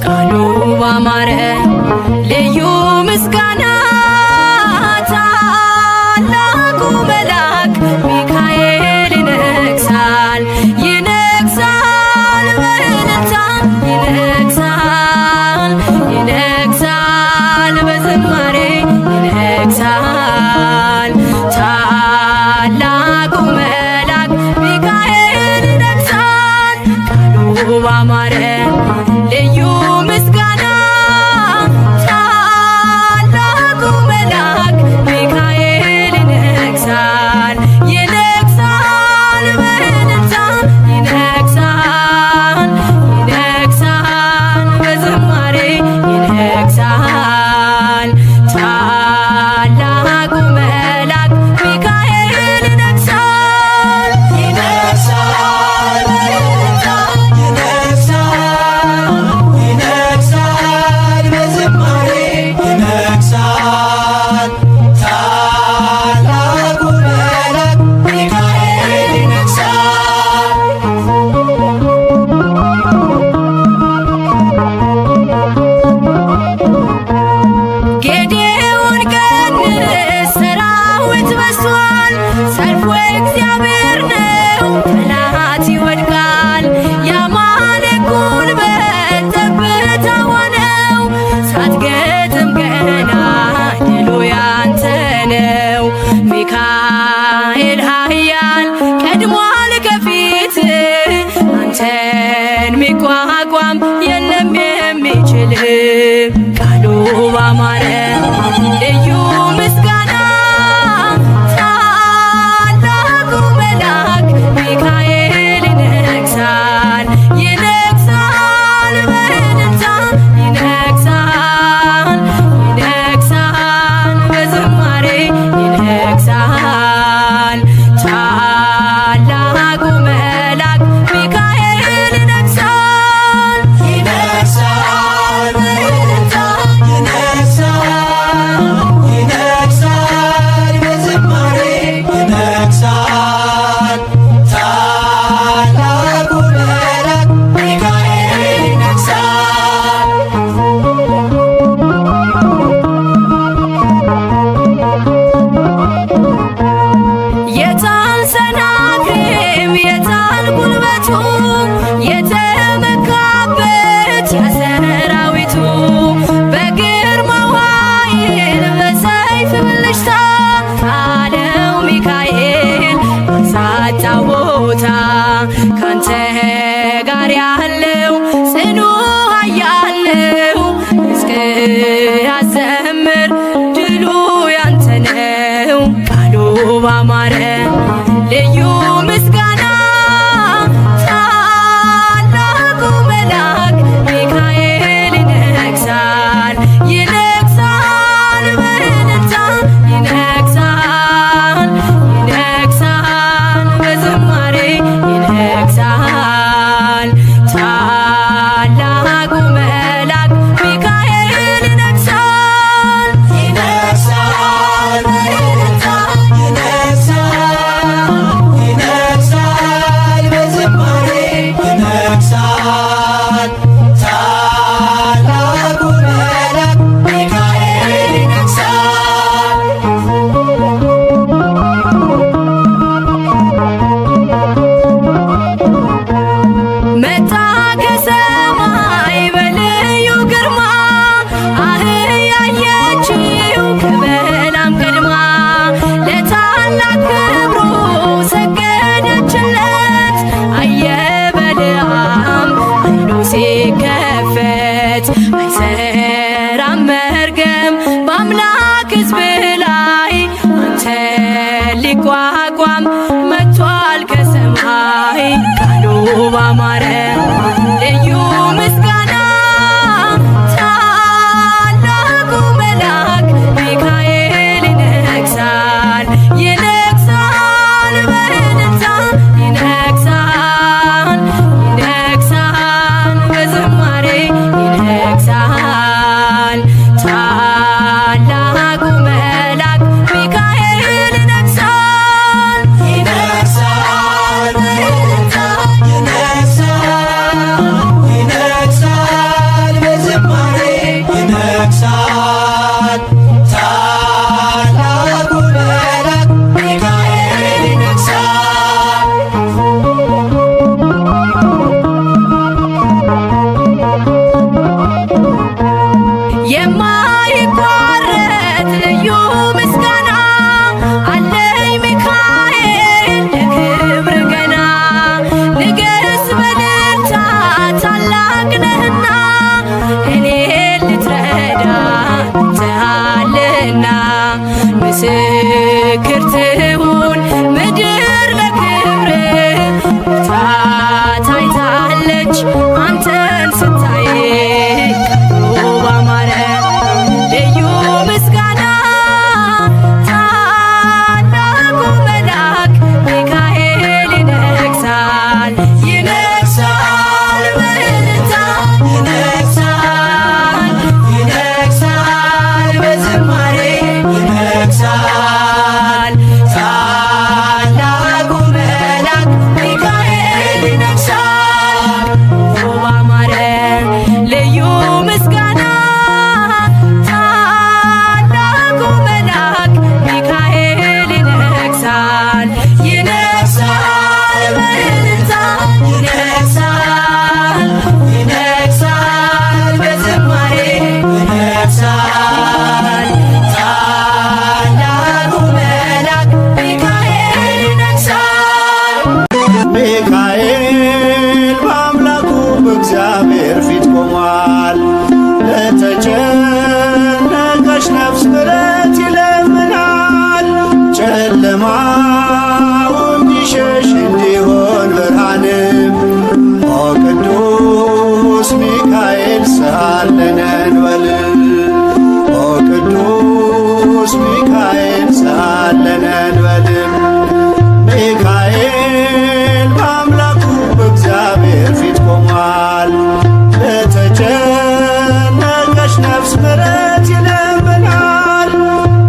ቃሉ ባማረ ልዩ ምስጋና ታላቁ መልአክ ሚካኤል ይነግሣል ይነግሣል በእልልታ ይነግሣል ይነግሣል በዝማሬ ይነግሣል ታላቁ መልአክ ሚካኤል ይነግሣል ቃሉ ባማረ ልዩ ምስጋና ታላቁ መልአክ ሚካኤል ይነግሣል ይነግሣል በእልልታ ይነግሣል ይነግሣል በዝማሬ ይነግሣል ታላቁ መልአክ ሚካኤል ይነግሣል ይነግሣል በእልልታ ይነግሣል በዝማሬ ይነግሣል ታላቁ መልአክ ሚካኤል ይነግሣል። ጌዴዎን ቀንስ ሰራዊት በዝቷል ሰልፉ እግዚአብሔር ነው ጠላት ይወድቃል የአማሌቁን በጠብታ ሆነው ሳትገጥም ገና ድሉ ያንተ ነው ሚካኤል ኃያል ቀድሟል ከፊት አንተን ሚቋቋም የለም የሚችል ቃሉ ባማረ ልዩ ምስጋና ታላቁ መልአክ ሚካኤል ይነግሣል ይነግሣል በእልልታ ይነግሣል ይነግሣል በዝማሬ ይነግሣል ታላቁ መልአክ ሚካኤል ይነግሣል ይነግሣል በእልልታ ይነግሣል ነህና ምስክር ትሁን ምድር ለክብር ታይታለች አንተን ስታይ ውብ አማረ ልዩ ምስጋና ታላቁ መልአክ ሚካኤል ይነግሣል ይነግሣል በእልልታ ይነግሣል ይነግሣል በዝማሬ ይነግሣል ታላቁ መልአክ ሚካኤል ይነግሣል ውብ አማረ ልዩ ምስጋና ታላቁ መልአክ ሚካኤል ይነግሣል ይነግሣል በእልልታ ይነግሣል ይነግሣል በዝማሬ ይነግሣል ታላቁ መልአክ ሚካኤል ይነግሣል። ሚካኤል በአምላኩ በእግዚአብሔር ፊት ቆሟል። ለተጨነቀች ነፍስ ምሕረት ይለምናል። ጨለማው እንዲሸሽ እንዲሆን ብርሃንም ኦ ቅዱስ ሚካኤል ሰአለነ እንበል ኦ ቅዱስ ሚካኤል ሰአለነ እንበል ሚካኤል በአምላኩ በእግዚአብሔር ፊት ቆሟል። ለተጨነቀች ነፍስ ምሕረት ይለምናል።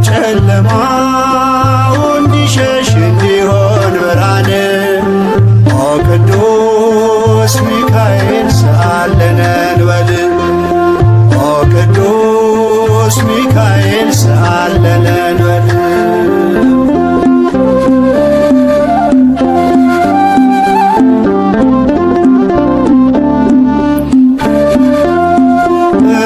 ጨለማው እንዲሸሽ እንዲሆን ብርሃን ኦ ቅዱስ ሚካኤል ሰአለነ እንበል ኦ ቅዱስ ሚካኤል ሰአለነ እንበል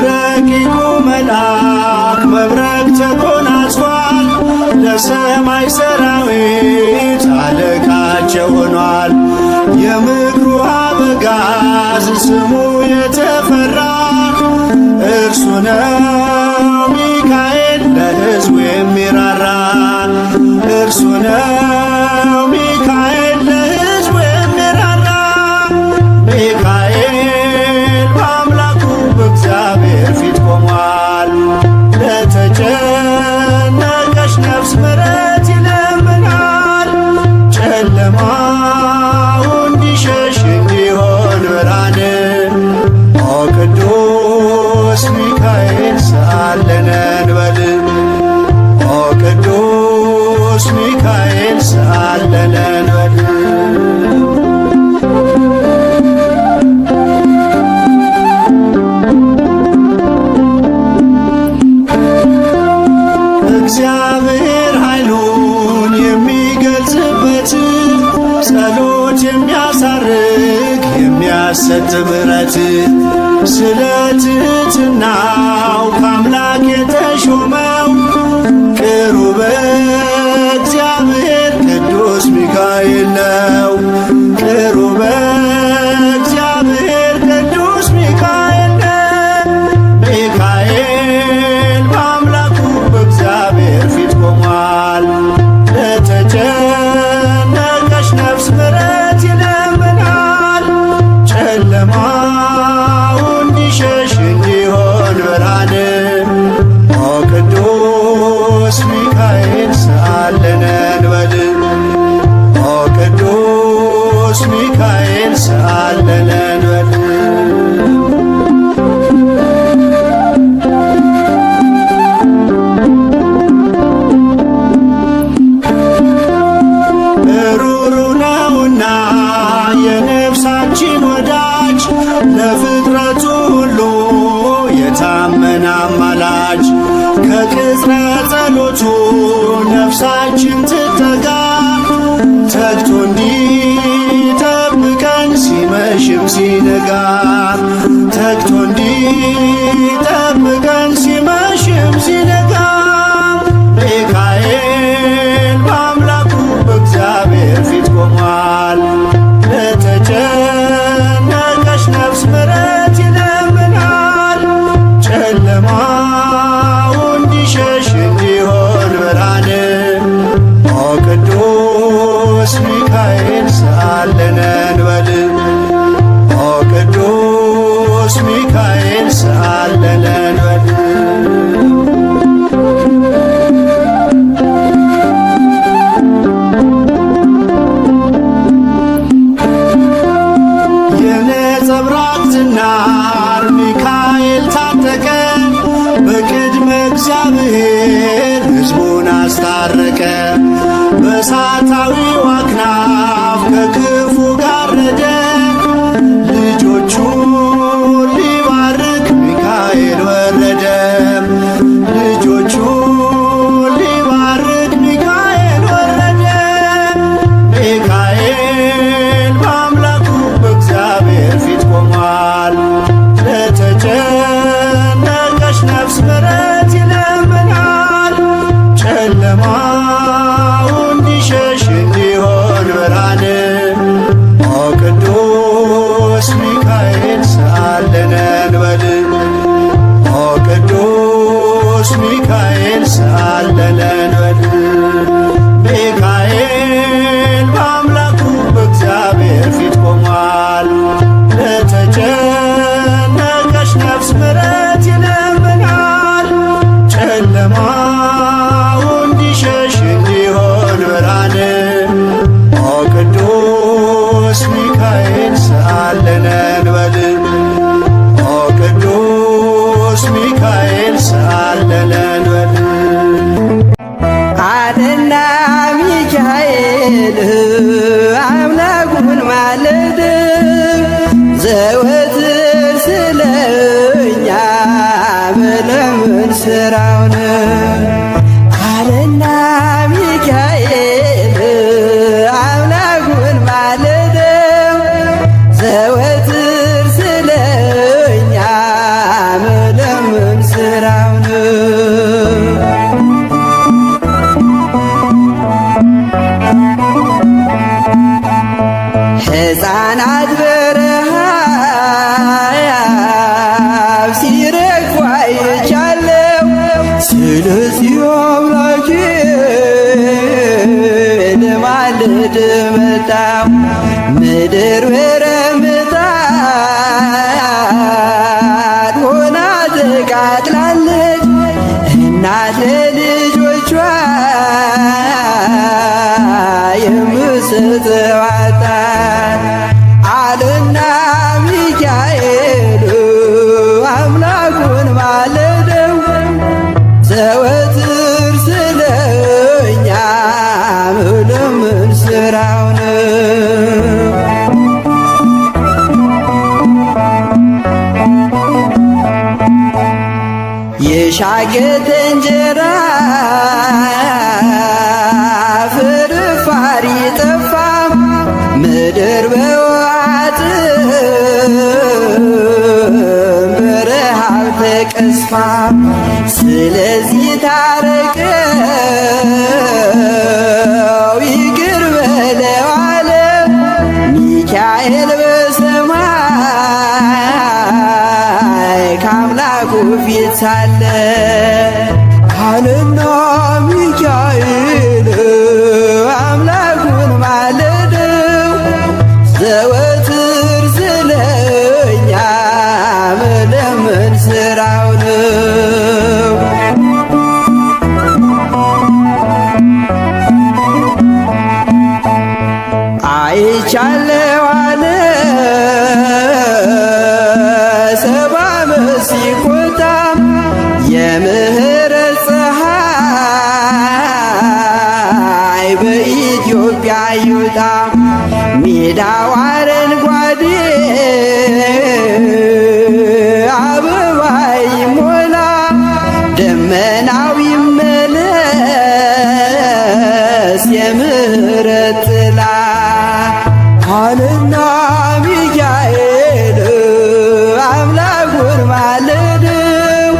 ረቂቁ መልአክ መብረቅ ተጎናጽፏል። ለሰማይ ሰራዊት አለቃቸው ሆኗል። የምድሩ አበጋዝ ስሙ የተፈራ እርሱ ነው ሚካኤል ለሕዝቡ የሚራራ እርሱ ነው ሚካኤል ለሕዝቡ የሚራራ ሚካኤል በአምላኩ በእግዚአብሔር ፊት ቆሟል። ለተጨነቀች ነፍስ ምሕረት ይለምናል። ጨለማው እንዲሸሽ እንዲሆን ብርሃን ኦ ቅዱስ ሚካኤል ሰአለነ እንበል ኦ ቅዱስ ሚካኤል ሰአለነ እንበል እግዚአብሔር ኃይሉን የሚገልጽበት ጸሎት የሚያሳርግ የሚያሰጥ ምሕረት ስለ ትሕትናው ከአምላክ የተሾመው ቅሩበ እግዚአብሔር ቅዱስ ሚካኤል ነው። ቅሩበ እግዚአብሔር ቅዱስ ሚካኤል ነው። ሚካኤል በአምላኩ በእግዚአብሔር ፊት ቆሟል። ለተጨነቀች ነፍስ ምሕረት ይለምናል። ጨለማው እንዲሸሽ እንዲሆን ብርሃን ኦ ቅዱስ ሚካኤል ሰአለነ እንበል ኦ ቅዱስ ሚካኤል ሰአለነ እንበል ሩሩ ነውና የነፍሳችን ወዳጅ ለፍጥረቱ ሁሉ የታመነ አማላጅ ከቅጽረ ጸሎቱ ነፍሳችን ትተጋ ተግቶ እንዲጠብቀን ሲመሽም ሲነጋ ተግቶ እንዲጠብቀን ሲመሽም ሲነጋ ሚካኤል በአምላኩ በእግዚአብሔር ፊት ቆሟል። ለተጨነቀች ነፍስ ምሕረት ይለምናል። ጨለማው እንዲሸሽ ሰአለለን የነጸብራቅ ዝናር ሚካኤል ታጠቀ በቅድመ እግዚአብሔር ሕዝቡን አስታረቀ። በእሳታዊው አክናፍ ከክፉ ጋረደ ልጆቹን ሊባርክ ሚካኤል ወረደ። ልጆቹን ሊባርክ ሚካኤል ወረደ። ሚካኤል በአምላኩ በእግዚአብሔር ፊት ቆሟል። ለተጨነቀች ነፍስ ምሕረት ይለምናል። ጨለማው እንዲሸሽ እንዲሆን ብርሃን ኦ ቅዱስ ሚካኤል ሰአለነ እንበል። ኦ ቅዱስ ሚካኤል ሰአለነ እንበል። ሚካኤል በአምላኩ በእግዚአብሔር ፊት ቆሟል። ለተጨነቀች ነፍስ ምሕረት ይለምናል። ጨለማው እንዲሸሽ እንዲሆን ብርሃን ኦ ቅዱስ ሚካኤል ሰአለነ እንበል። ኦ ቅዱስ ሚካኤል ሰአለነ እንበል። አለና ሚካኤል አምላኩን ማለድ ዘወትር ስለኛ መለመን ስራውን አለና ሚካኤል አምላኩን ማለድ ዘወትር ስለኛ መለመን ስራውን ሕፃናት በረሃብ ሲረግፉ አይቻለው። ስለዚህ አምላኬ ልማልድ መጣሁ። ምድር በረምጣድ ሆና ተቃጥላለች። እናት ለልጆቿ የምትሰጠው አጣ አለና ሚካኤል አምላኩን ማለደው ዘወትር ስለኛ መለመን ስራው ነው። የሻገተ እንጀራ ፍርፋሪ ጠፋ ምድር በዋጥም በረሃብ ተቀስፋ። ስለዚህ ታረቀው ይቅር በለው አለ ሚካኤል በሰማይ ከአምላኩ ፊት ሳለ አለና ሚካኤል አምላኩን ማለደው ዘወትር ስለኛ መለመን ስራው ነው። አይቻለው አለ ሰባ ዓመት ሲቆጣ የምህረት ፀሐይ በኢትዮጵያ ይውጣ። ሜዳው አረንጓዴ አበባ ይሞላ ደመናው ይመለስ የምህረት ጥላ አለና ሚካኤል አምላኩን ማለደው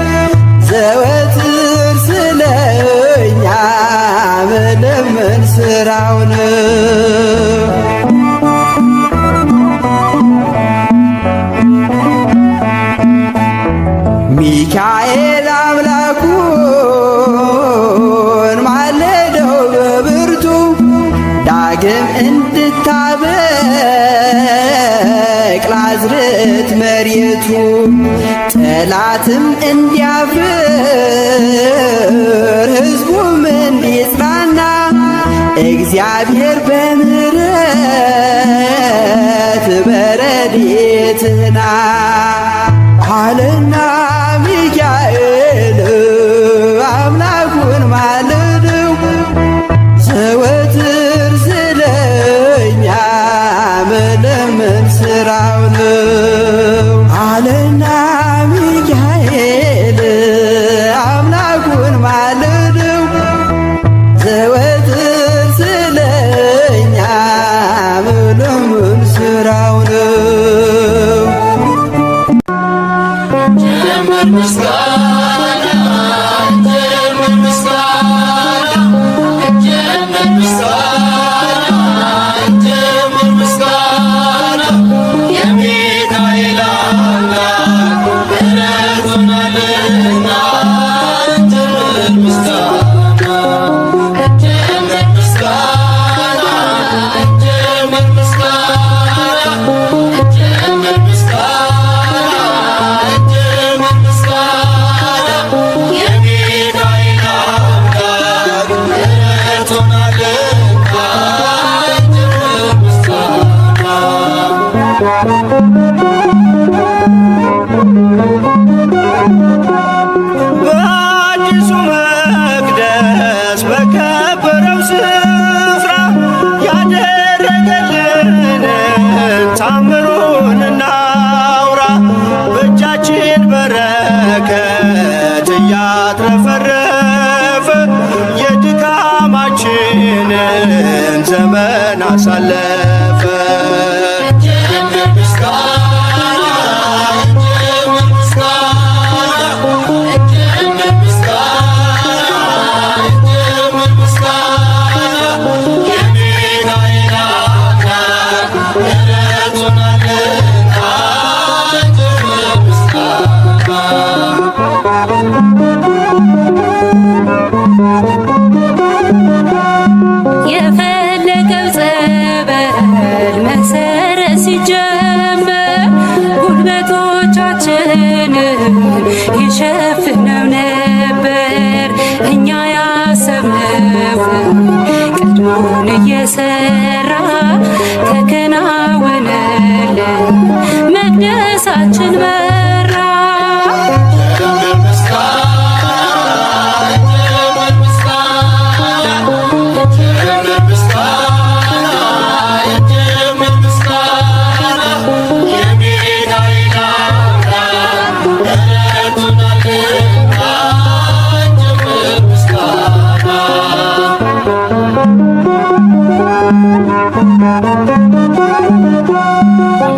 ዘወትር ስለኛ መለመን ስራው ነው። ሚካኤል አምላኩን ማለደው በብርቱ ዳግም እንድታበቅል አዝርዕት መሬቱ ጠላትም እንዲያፍር ሕዝቡም እንዲጽናና እግዚአብሔር በምሕረት በረድኤትህና አለና ሚካኤል አምላኩን ማልደው ዘወትር ስለኛ መለመን ስራው ነው አለና ሚካኤል አምላኩን ማልደው ዘወትር ስለኛ መለመን ስራው ነው። በአዲሱ መቅደስ በከበረው ስፍራ ያደረገልንን ታምሩን እናውራ። በእጃችን በረከት እያትረፈረፈ የድካማችንን ዘመን አሳለፈ። የፈለገው ጸበል መሰረት ሲጀመር ጉልበቶቻችንን ይሸፍነው ነበር። እኛ ያሰብነው ቀድሞን እየሰራ ተከናወነልን፣ መቅደሳችን በራ።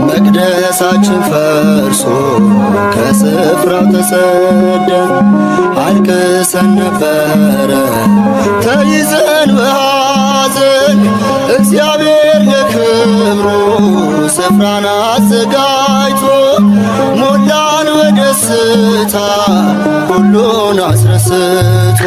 መቅደሳችን ፈርሶ ከስፍራው ተሰደን አልቅሰን ነበረ ተይዘን በሐዘን። እግዚአብሔር ለክብሩ ስፍራን አዘጋጅቶ ሞላን በደስታ ሁሉን አስረስቶ።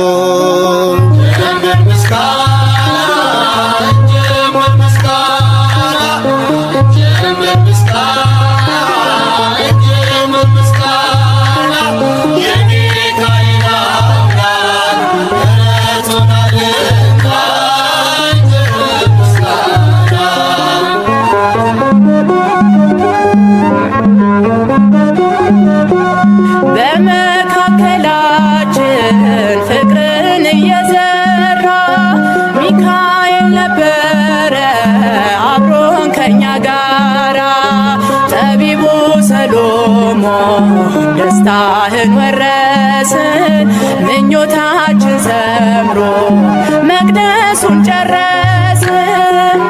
በመካከላችን ፍቅርን እየዘራ ሚካኤል ነበረ አብሮን ከኛ ጋራ። ጠቢቡ ሰሎሞን ደስታህን ወረስን፣ ምኞታችን ሰምሮ መቅደሱን ጨረስን።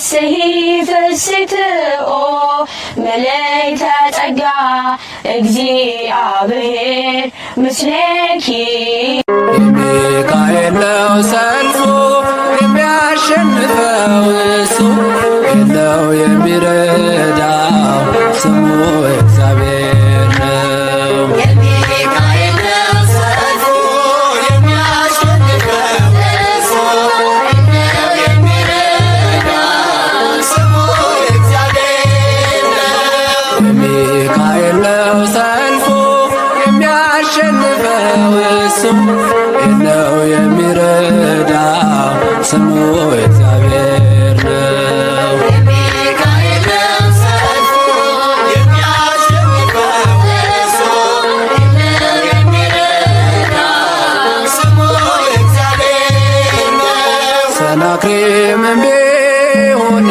ተፈሥሒ ፍሥሕት ኦ ምልዕተ ጸጋ እግዚአብሔር ምስሌኪ። የሚካኤል ነው ሰልፉ የሚያሸንፈው እሱ የለው የሚረዳው ስሙ እግዚአብሔር ነው። የሚካኤል ነው ሰልፉ የሚያሸንፈው እሱ የለው የሚረዳው ስሙ እግዚአብሔር ነው። የሚካኤል ነው ሰልፉ የሚያሸንፈው እሱ የለው የሚረዳው ስሙ እግዚአብሔር ነው። የሚካኤል ነው ሰልፉ የሚያሸንፈው እሱ የለው የሚረዳው ስሙ እግዚአብሔር ነው። ሰናክሬምም ቢሆን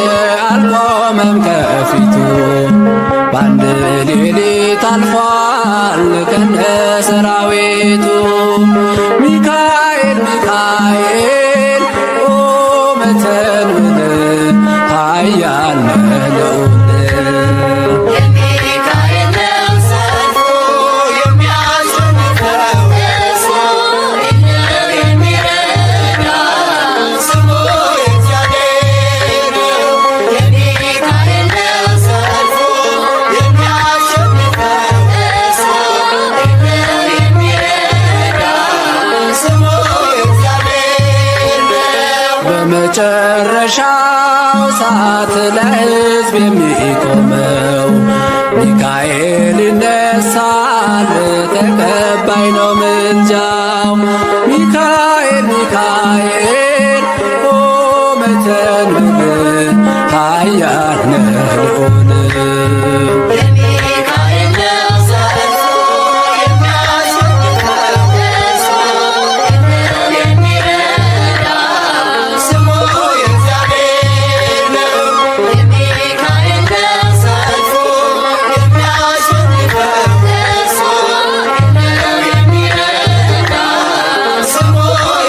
አልቆመም ከፊቱ በአንድ ሌሊት አልፏል ከነ ሰራዊቱ። ሚካኤል ሚካኤል ቁመ ተንብል ኃያል ነህ ልዑል። የሚካኤል ነው ሰልፉ የሚያሸንፈው እሱ የለው የሚረዳው ስሙ እግዚአብሔር ነው። የሚካኤል ነው ሰልፉ የሚያሸንፈው እሱ የለው የሚረዳው ስሙ እግዚአብሔር ነው። በመጨረሻው ሰዓት ለሕዝብ የሚቆመው ሚካኤል ይነሳል፣ ተቀባይ ነው ምልጃው። ሚካኤል ሚካኤል ቁመ ተንብል ኃያል ነህ ልዑል። የሚካኤል ነው ሰልፉ የሚያሸንፈው እሱ የለው የሚረዳው ስሙ እግዚአብሔር ነው። የሚካኤል ነው ሰልፉ የሚያሸንፈው እሱ የለው የሚረዳው ስሙ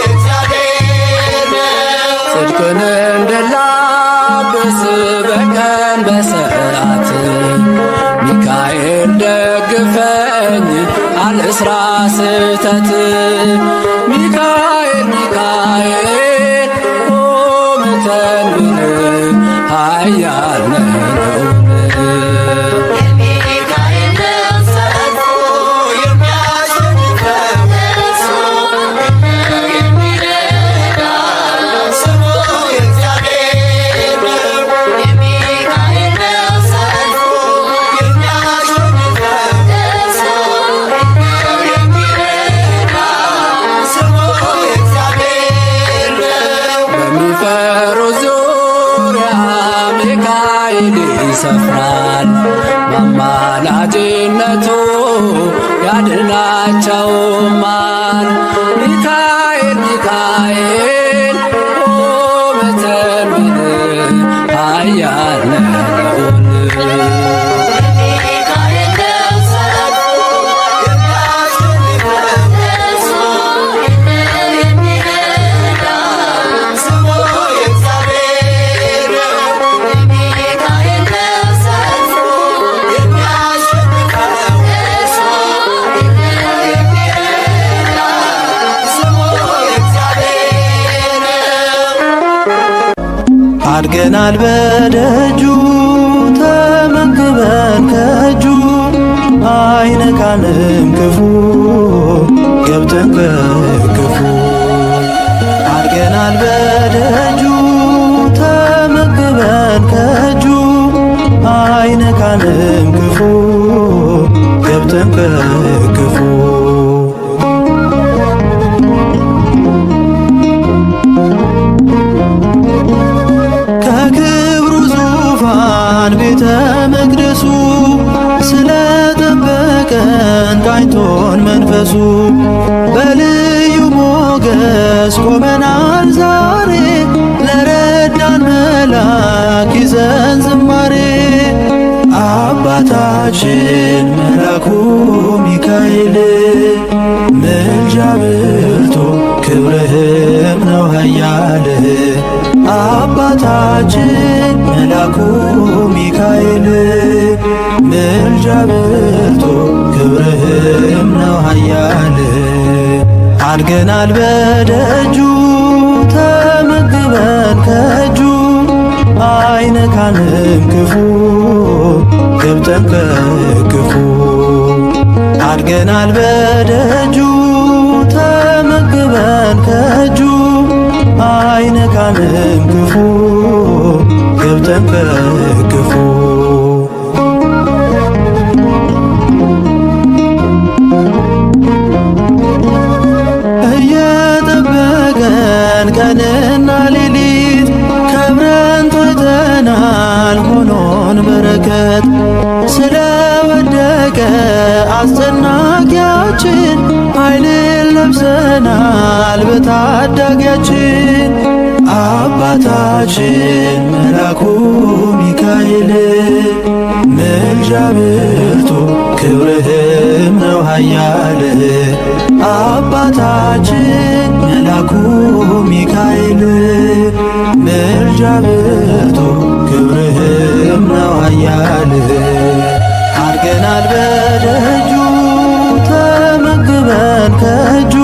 እግዚአብሔር ነው። ጽድቅን እንድላበስ በቀን በሰዓት ሚካኤል ደግፈኝ አልስራ ስህተት። ሚካኤል ሚካኤል ቁመ ተንብል ኃያል ነህ ልዑል። የሚካኤል ነው ሰልፉ የሚያሸንፈው እሱ የለው የሚረዳው ስሙ እግዚአብሔር ነው። የሚካኤል ነው ሰልፉ የሚያሸንፈው እሱ የለው የሚረዳው ስሙ እግዚአብሔር ነው። በሚፈሩ ዙሪያ ሚካኤል ይሰፍራል፣ በአማላጅነቱ ያድናቸውማል። ሚካኤል ሚካኤል ቁመ ተንብል ኃያል ነህ ልዑል። የሚካኤል ነው ሰልፉ የሚያሸንፈው እሱ የለው የሚረዳው ስሙ እግዚአብሔር ነው። የሚካኤል ነው ሰልፉ የሚያሸንፈው እሱ የለው የሚረዳው ስሙ እግዚአብሔር ነው። አድገናል በደጁ ተመግበን ከእጁ አይነካንም ክፉ ገብተን ከክፉ። አድገናል በደጁ ተመግበን ከእጁ አይነካንም ክፉ ገብተን ከክፉ። ከክብሩ ዙፋን ቤተ መቅደሱ ስለጠበቀን ቃኝቶን መንፈሱ በልዩ ሞገስ ቆመናል ዛሬ ለረዳን መላክ ይዘን ዝማሬ። አባታችን መላኩ ሚካኤል ምልጃ ብርቱ ክብርህም ነው ኃያል። አባታችን መላኩ ሚካኤል ምልጃ ብርቱ ክብርህም ነው ኃያል። አድገናል በደጁ ተመግበን ከእጁ አይነካንም ክፉ ገብተን ከክፉ። አድገናል በደጁ ተመግበን ከእጁ አይነካንም ክፉ ገብተን ከክፉ። እየጠበቀን ቀንና ሌሊት ከብረን ታይተናል ሆኖን በረከት። ስለወደቀ አስጨናቂያችን ኃይልን ለብሰናል በታዳጊያችን። አባታችን መላኩ ሚካኤል ምልጃ ብርቱ ክብርህም ነው ኃያል። አባታችን መላኩ ሚካኤል ምልጃ ብርቱ ክብርህም ነው ኃያል። አድገናል በደጁ ተመግበን ከእጁ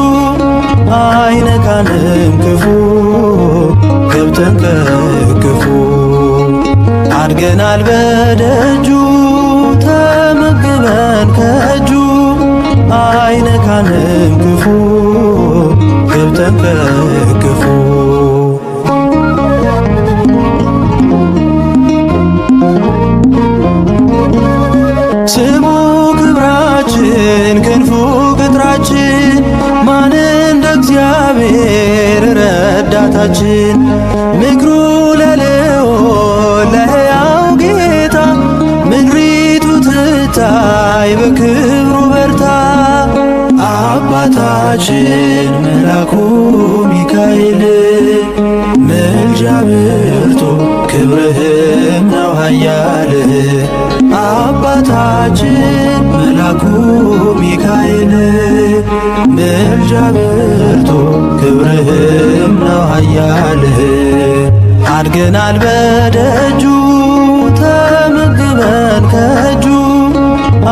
አይነካንም ክፉ ገብተን ከክፉ። አድገናል በደጁ ተመግበን ከእጁ አይነካንም ክፉ ገብተን ከክፉ። ስሙ ክብራችን ክንፉ ቅጥራችን ማን እንደ እግዚአብሔር ረዳታችን። ምክሩ ለልዑል ለሕያው ጌታ ምድሪቱ ትታይ በክብሩ በርታ። አባታችን መላኩ ሚካኤል ምልጃ ብርቱ ክብርህም ነው ኃያል። አባታችን መላኩ ሚካኤል ምልጃ ብርቱ ክብርህም ነው ኃያል። አድገናል በደጁ ተመግበን ከእጁ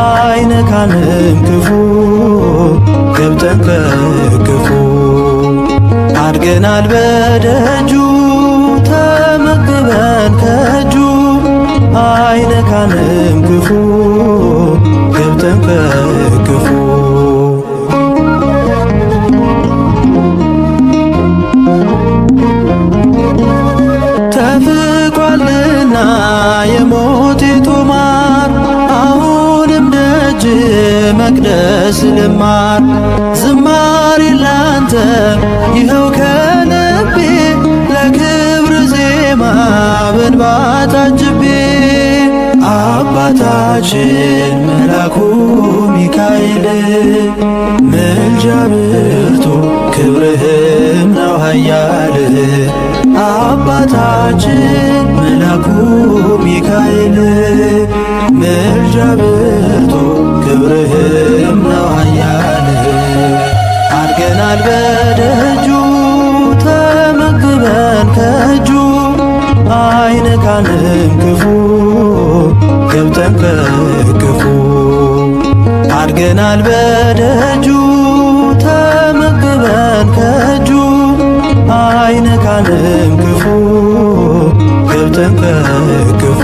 አይነካንም ክፉ ገብተን ከክፉ። አድገናል በደጁ ተመግበን ከእጁ አይነካንም ክፉ ገብተን ከክፉ። ተፍቋልና የሞቲቱ ማር አሁንም ደጅ መቅደስ ልማር። ዝማሬ ላንተ ይኸው ከልቤ ለክብር ዜማ በእንባ ታጅቤ። አባታችን መላኩ ሚካኤል ምልጃ ብርቱ ክብርህም ነው ኃያል። አባታችን መላኩ ሚካኤል ምልጃ ብርቱ ክብርህም ነው ኃያል። አድገናል በደጁ ተመግበን ከእጁ አይነካንም ክፉ ገብተን ከክፉ። አድገናል በደጁ ተመግበን ከእጁ አይነካንም ክፉ ገብተን ከክፉ።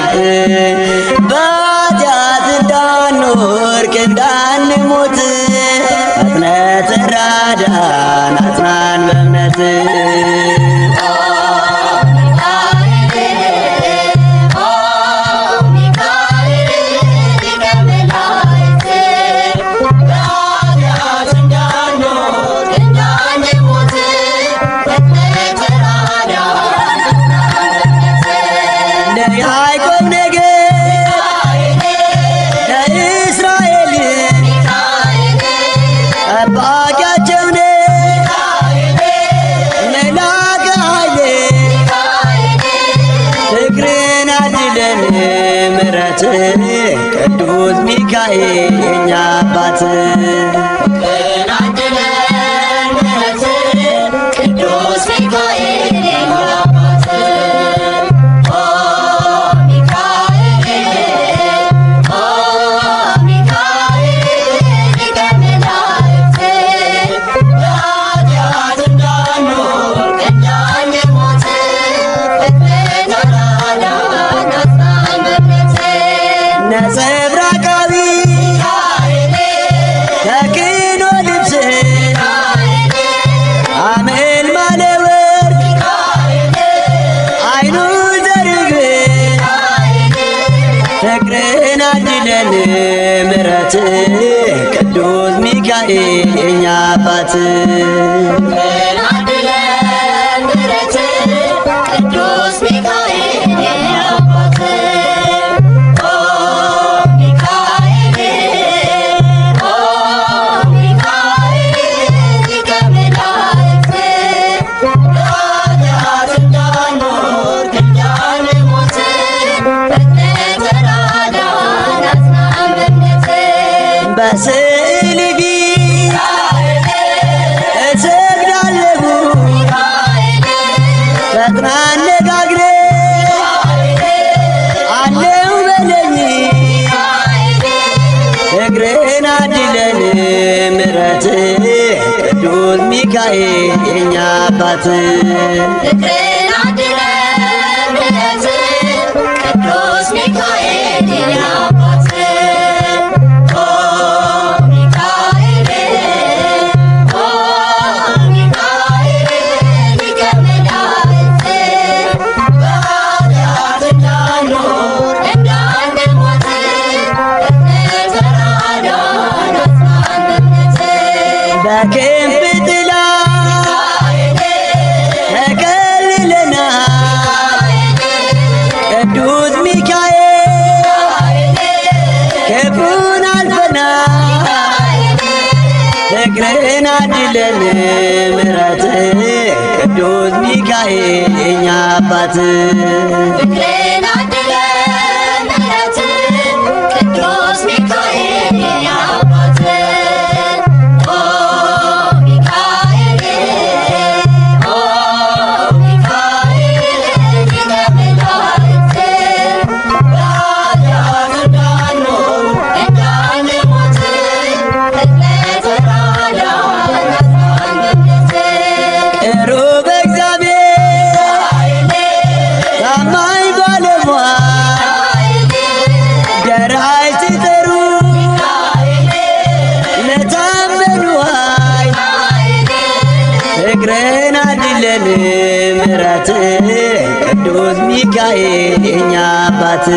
መላእክት በኃጢአት እንዳንወድቅ እንዳንሞት ፈጥነህ ተራዳን አጽናን በእምነት ያዕቆብ ነገድ ለእስራኤል ጠባቂያቸው ነህ መልአከ ኃይል ፍቅርን አድለን ምሕረት ቅዱስ ሚካኤል የኛ አባት ነጸብራቃዊ ተክህኖ ልብስ አምዕልማለ ወርቅ አይኑ ዘርግብ ፍቅርን አድለን ምሕረት ቅዱስ ሚካኤል የኛ አባት በስዕል ፊት እሰግዳለሁ ፈጥና አነጋግረኝ አለው በለኝ ፍቅርህን አድለን ምሕረት ቅዱስ ሚካኤል የኛ አባት በክንፍ ጥላ ተከልለናል ቅዱስ ሚካኤል ክፉን አልፈናል ፍቅርህን አድለን ምሕረት ቅዱስ ሚካኤል የኛ አባት ሩብ እግዚአብሔር ታማኝ ባለሟል ደራሽ ሲጠሩ ለታመኑ ኃይል ፍቅርህን አድለን ምሕረት ቅዱስ ሚካኤል የኛ አባት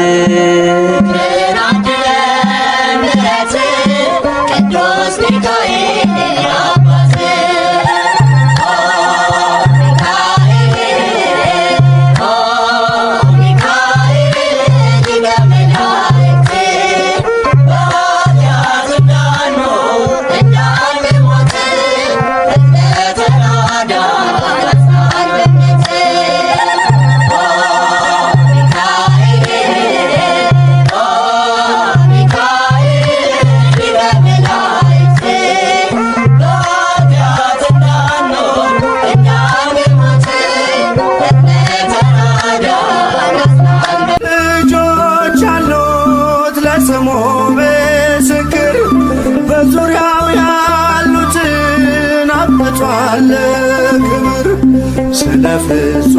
ስለ ፍጹም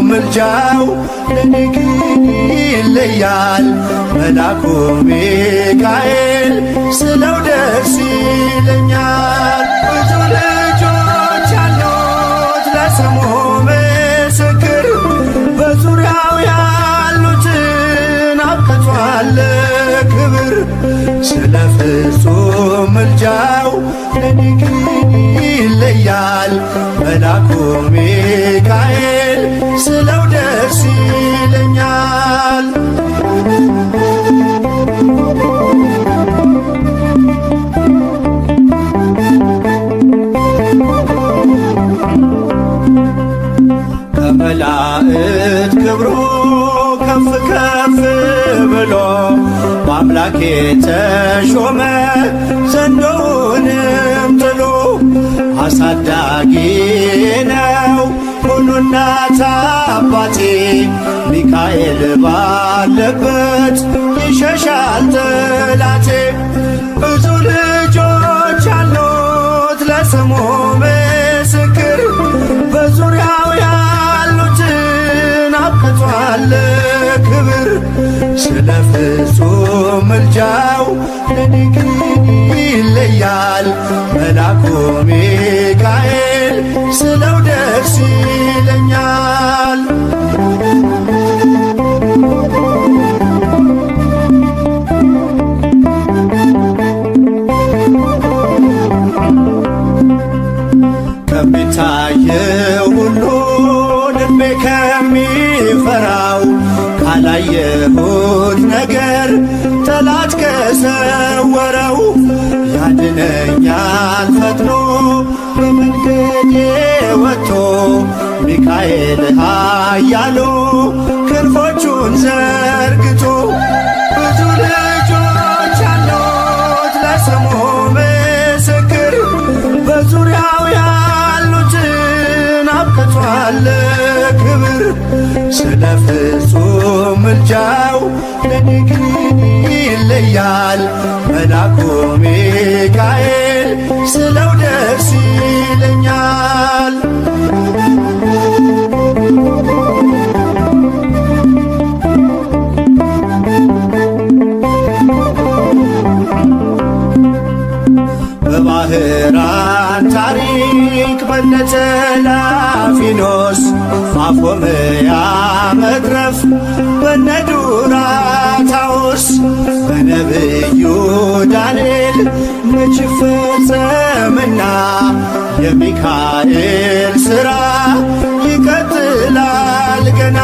ምልጃው ለኔ ግን ይለያል መልአኩ ሚካኤል ስለው ደስ ይለኛል። ብዙ ልጆች አሉት ለስሙ ምስክር በዙሪያው ያሉትን አብቅቷል ክብር ስለ ፍጹም ምልጃው ለኔ ግን ይለያል መልአኩ ሚካኤል ስለው ደስ ይለኛል። ከመላእክት ክብሩ ከፍ ከፍ ብሎ በአምላኬ ተሾመ ዘንዶውንም ጥሎ አሳዳጊ ነው ሁሉ እናት አባቴ ሚካኤል ባለበት ይሸሻል ጠላቴ። ብዙ ልጆች አሉት ለስሙ ምስክር በዙሪያው ያሉትን አብቅቷል ክብር ስለ ፍጹም ምልጃው ለኔ ግን ይለያል መልአኩ ሚካኤል ስለው ደስ ይለኛል። ከሚታየው ሁሉ ልቤ ከሚፈራው ካላየሁት ነገር ጠላት ከሰወረው ያድነኛል ፈጥኖ በመንገዴ ወጥቶ ሚካኤል ኃያሉ ክንፎቹን ዘርግቶ። ብዙ ልጆች አሉት ለስሙ ምስክር በዙሪያው ያሉትን አብቅቷል ክብር ስለ ፍጹም ምልጃው ለኔ ግን ይለያል መልአኩ ሚካኤል ስለው ደስ ይለኛል። በባህራን ታሪክ በነተላፊኖስ ማፎምያ መትረፍ በነዱራታውስ በነብዩ ዳንኤል መች ፈጸምና የሚካኤል ሥራ ይቀጥላል ገና።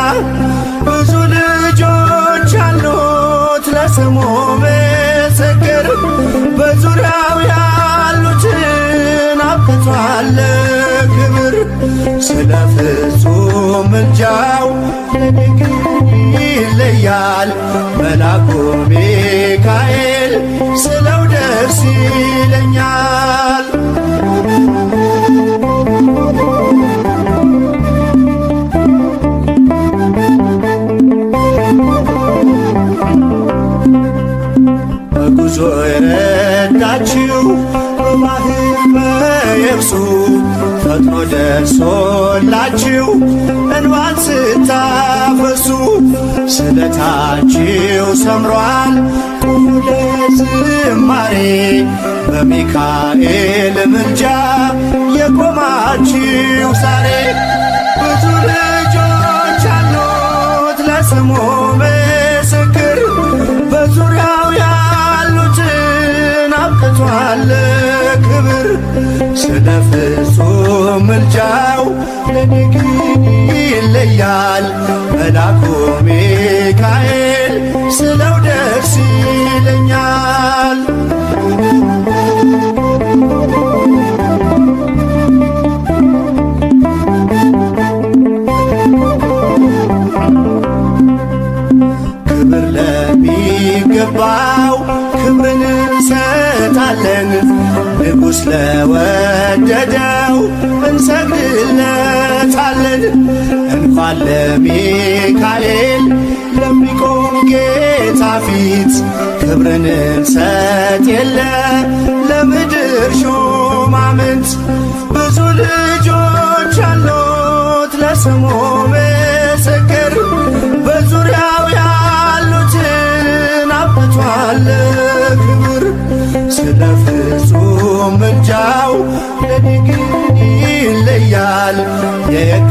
ብዙ ልጆች አሉት ለስሙ ምስክር በዙሪያው ያሉትን አብቅቷል ክብር ስለ ፍጹም ምልጃው ለኔ ግን ይለያል መልአኩ ሚካኤል ስለው ደስ ይለኛል። በጉዞ የረዳችው በባህር በየብሱ ፈጥኖ ደርሶላችሁ እንባን ስታፈሱ ስለታችሁ ሰምሯል ቁሙ ለዝማሬ በሚካኤል ምልጃ የቆማችሁ ዛሬ። ብዙ ልጆች አሉት ለስሙ ምስክር በዙሪያው ያሉትን አብቅቷል ክብር ስለ ፍጹም ምልጃው ለኔ ግን ይለያል መልአኩ ሚካኤል ስለው ደስ ይለኛል። ክብር ለሚገባው ክብርን እንሰጣለን ንጉሥ ለወደደው እንሰግድለታለን። እንኳን ለሚካኤል ለሚቆም ጌታ ፊት ክብርን እንሰጥ የለ ለምድር ሹማምንት። ብዙ ልጆች አሉት ለስሙ ምስክር በዙሪያው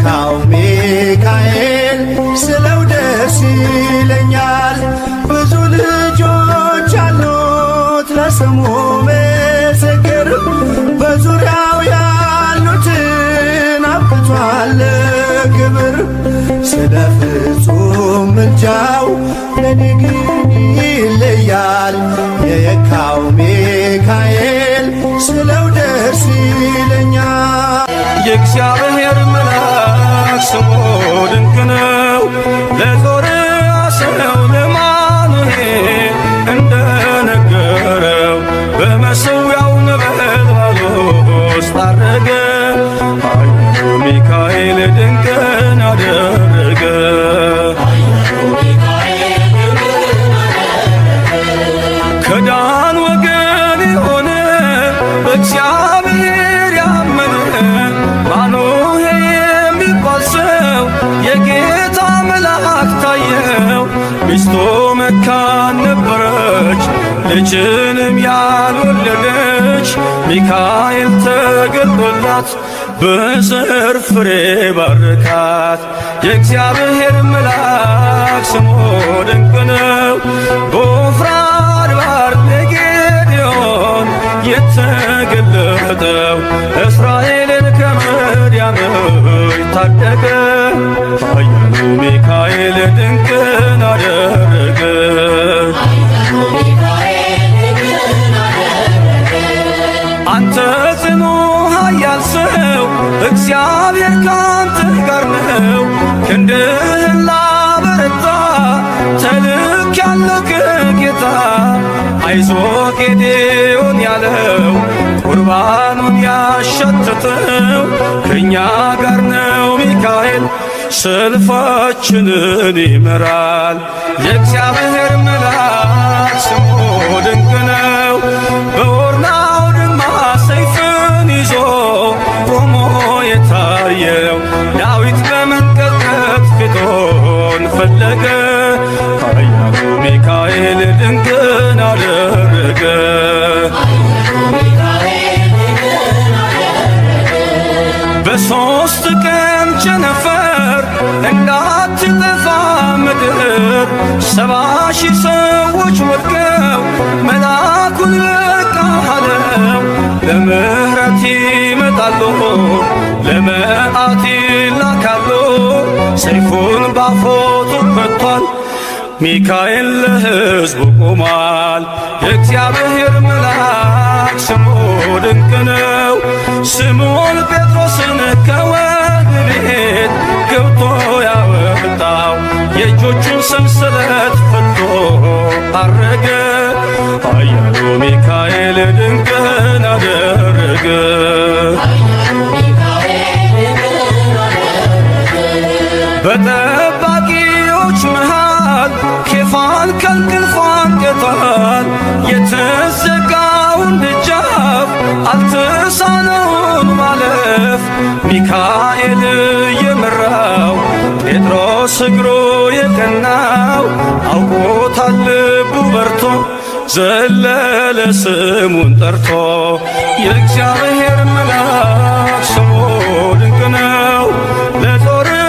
የካው ሚካኤል ስለው ደስ ይለኛል። ብዙ ልጆች አሉት ለስሙ ምስክር፣ በዙሪያው ያሉትን አብቅቷል ክብር። ስለ ፍጹም ምልጃው ለኔ ግን ይለያል። የየካው ሚካኤል ስለው ደስ ይለኛል። የእግዚአብሔር መልአክ ስሙ ድንቅ ነው። ለዞርያ ሰው ለማኑሄል እንደነገረው በመሠዊያው ነበልባል ውስጥ አረገ። ኃያሉ ሚካኤል ድንቅን አደረገ። ከዳን ወገን የሆነ በእግዚአብሔር ያመነ ማኑሄ የሚባል ሰው የጌታ መልአክ ታየው። ሚስቱ መካን ነበረች፣ ልጅንም ያልወለደች። ሚካኤል ተገልጦላት በዘር ፍሬ ባረካት። የእግዚአብሔር መልአክ ስሙ ድንቅ ነው። በወፍራም አድባር ለጌዴዎን የተገለጠው እስራኤልን ከምድያም ታደገ። ኃያሉ ሚካኤል ድንቅን አደረገ። አንተ ጽኑ ኃያል ሰው እግዚአብሔር ካንተ ጋር ነው። ክንድህን ላበረታ ተልኬአለሁ ከጌታ። አይዞ ጌዴዎን ያለው ቁርባኑን ያሸተተው ከእኛ ጋር ነው ሚካኤል ሰልፋችንን ይመራል። የእግዚአብሔር መልአክ ስሙ ድንቅ ነው። በኦርናው ድማ ሰይፍን ይዞ ቆሞ የታየው ዳዊት በመንቀጥቀጥ ፊቱን ፈለገ። ኃያሉ ሚካኤል ድንቅን አደረገ። በሦስት ቀን ቸነፈር እንዳትጠፋ ምድር 70,000 ሰዎች ወድቀው መልአኩን በቃ አለው። ለምሕረት ይመጣሉ፣ ለመዓት ይላካሉ። ሰይፉን ባፎቱ ከቷል፣ ሚካኤል ለሕዝቡ ቆሟል። የእግዚአብሔር መልአክ ስሙ ድንቅ ነው። ስምዖን ጴጥሮስን ከወህኒ ቤት ገብቶ ያወጣው የእጆቹን ሰንሰለት ፈቶ አረገ። ኃያሉ ሚካኤል ድንቅን አደረገ። በጠባቂዎች መሃል ኬፋን ከእንቅልፉ አንቅቷል። የተዘጋውን ደጃፍ አልተሳነውን ማለፍ ሚካኤል የመራው ጴጥሮስ እግሩ የቀናው አውቆታል ልቡ በርቶ ዘለለ ስሙን ጠርቶ። የእግዚአብሔር መልአክ ስሙ ድንቅ ነው። ለዞርያ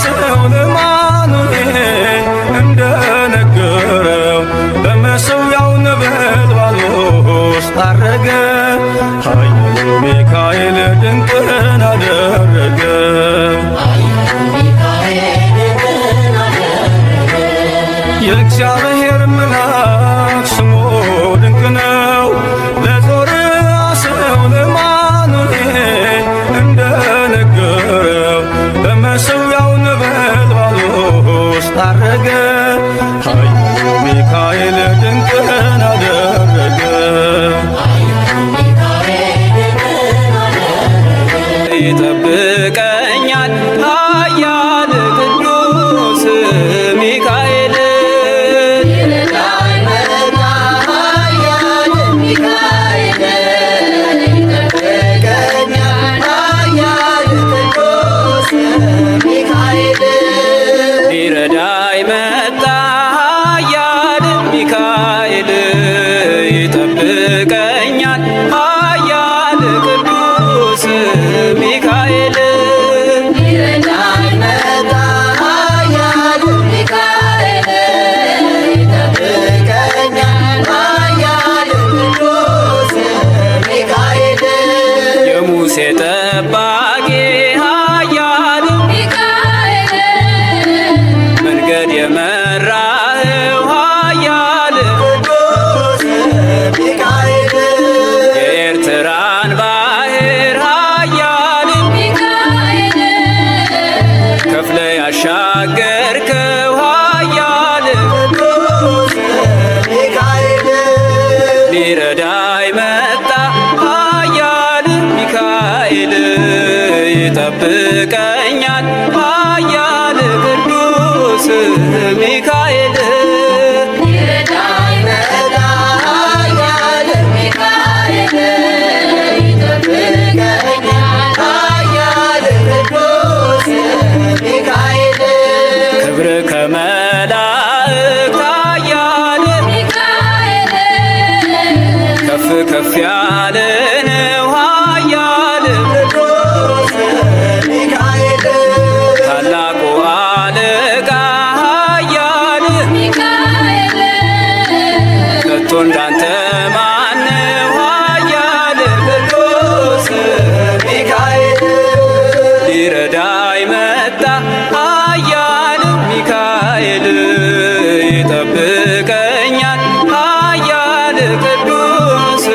ሰው ለማኑሄል እንደነገረው በመሠዊያው ነበልባል ውስጥ አረገ። ኃያሉ ሚካኤል ድንቅን አደረገ። የእግዚአብሔር መልአክ ስሙ ድንቅ ነው። ለዞርያ ሰው ለማኑሄል እንደነገረው በመሠዊያው ነበልባል ውስጥ አረገ። ኃያሉ ሚካኤል ድንቅን አደረገ። ይጠብቀኛል ኃያል ቅዱስ ሚካኤል ቢረዳኝ ሚካኤል ይረዳኝ መጣ ኃያል ሚካኤል ይጠብቀኛል ኃያል ቅዱስ ሚካኤል ክብር ከመላእክት ኃያል ሚካኤል ከፍ ከፍ ያለ ነው ኃያል ቅዱስ ሚካኤል ታላቁ አለቃ ኃያል ሚካኤል ከቶ እንዳንተ ማነው ኃያል ቅዱስ ሚካኤል ሊረዳኝ መጣ ኃያል ሚካኤል ይጠብቀኛል ኃያል ቅዱስ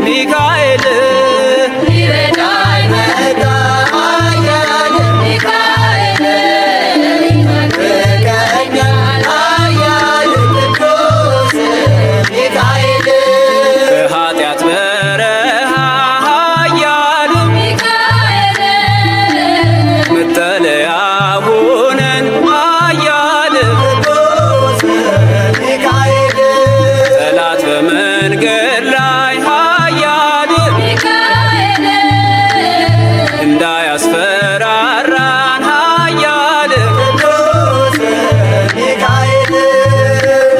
ሚካኤል ይረዳኝ መጣ ኃያል ሚካኤል ይጠብቀኛል ኃያል ቅዱስ ሚካኤል በኃጢአት በረሃ ኃያል ሚካኤል መጠለያ ሆነን ኃያል ቅዱስ ሚካኤል ጠላት በመንገድ ላይ ኃያል ሚካኤል እንዳያስፈራራን ኃያል ቅዱስ ሚካኤል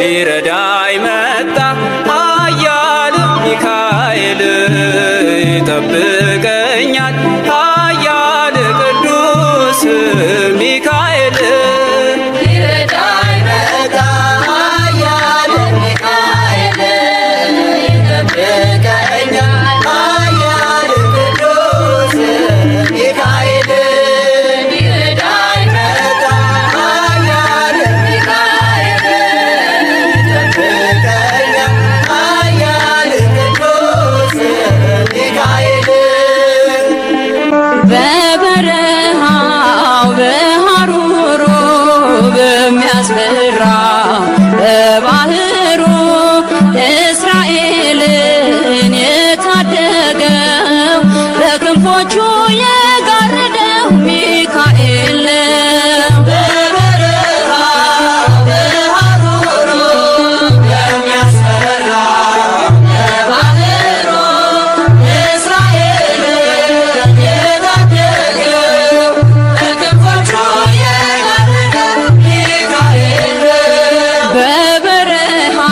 ሊረዳኝ መጣ ኃያል ሚካኤል ይጠብቀኛል ኃያል ቅዱስ ሚካኤል ይረዳኝ መጣ ኃያል ሚካኤል ይጠብቀኛል ኃያል ቅዱስ ሚካኤል ይረዳኝ መጣ ኃያል ሚካኤል ይጠብቀኛል ኃያል ቅዱስ ሚካኤል በበረሃው በሐሩሩ በሚያስፈራ በባህሩ እስራኤልን የታደገው በክንፎቹ የጋረደው ሚካኤል ነው። በበረሃው በሐሩሩ በሚያስፈራ በባህሩ እስራኤልን የታደገው በክንፎቹ የጋረደው ሚካኤል በበረሃው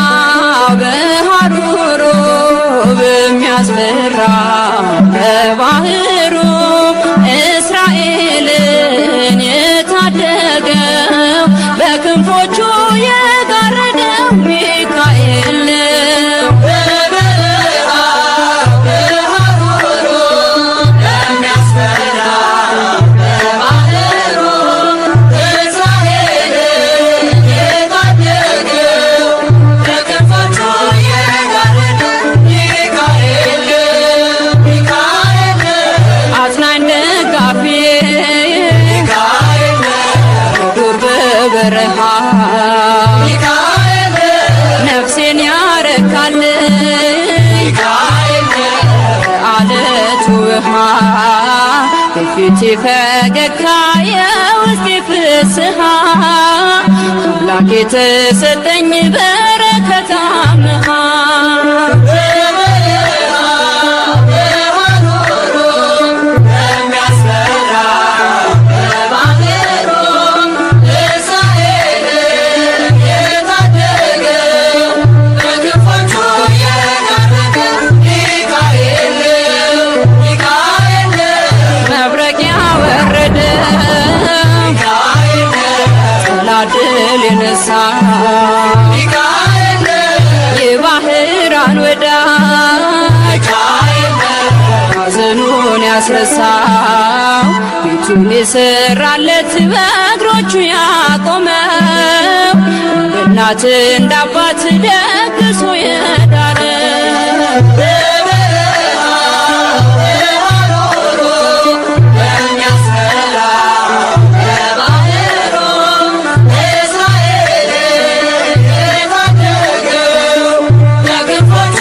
በሐሩሩ በሚያስፈራ በባህሩ እስራኤልን የታደገው በክንፎቹ የጋረደው ሚካኤል ነው። በበረሃው በሐሩሩ በሚያስፈራ በባህሩ እስራኤልን የታደገው በክንፎቹ የጋረደው ሚካኤል ሚካኤል አጽናኝ ደጋፊ ሚካኤል ዱር በበረሃ ሚካኤል ነፍሴን ያረካል ሚካኤል አለቱ ውሃ በፊቴ ፈገግታ የውስጤ ፍስሃ አምላክ የተሰጠኝ በረከት አምሃ በበረሃው በሐሩሩ በሚያስፈራ በባህሩ እስራኤልን የታደገው በክንፎቹ የጋረደው ሚካኤል ሚካኤል መብረቅ ያወረደ ሚካኤል ላድል የነሳ ሚካኤል የባህራን ወዳጅ ሚካኤል ሐዘኑን ያስረሳው ቤቱን የሰራለት በእግሮቹ ያቆመው እንደ እናት እንደ አባት ደግሶ የዳረው በበረሃው በሐሩሩ በሚያስፈራ በባህሩ እስራኤልን የታደገው በክንፎቹ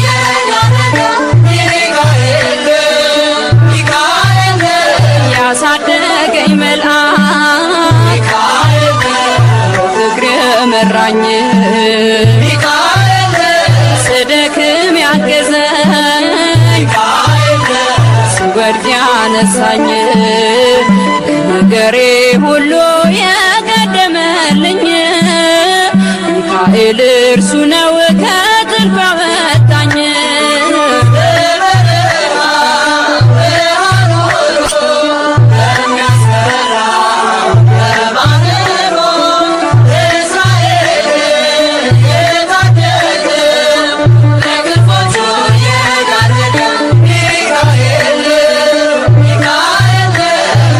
የጋረደው ሚካኤል ሚካኤል ያሳደገኝ መልአክ የመራኝ ስደክም ያገዘኝ ስወድቅ ያነሳኝ ነገሬ ሁሉ የቀደመልኝ ሚካኤል እርሱ ነው ከጥልቁ ያወጣኝ።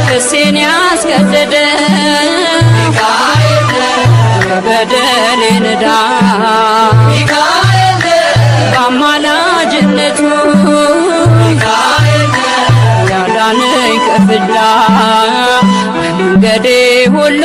ክሴን ያስገደደ በደሌን ዕዳ በአማላጅነቱ ያዳነኝ ከፍዳ መንገዴ ሁሉ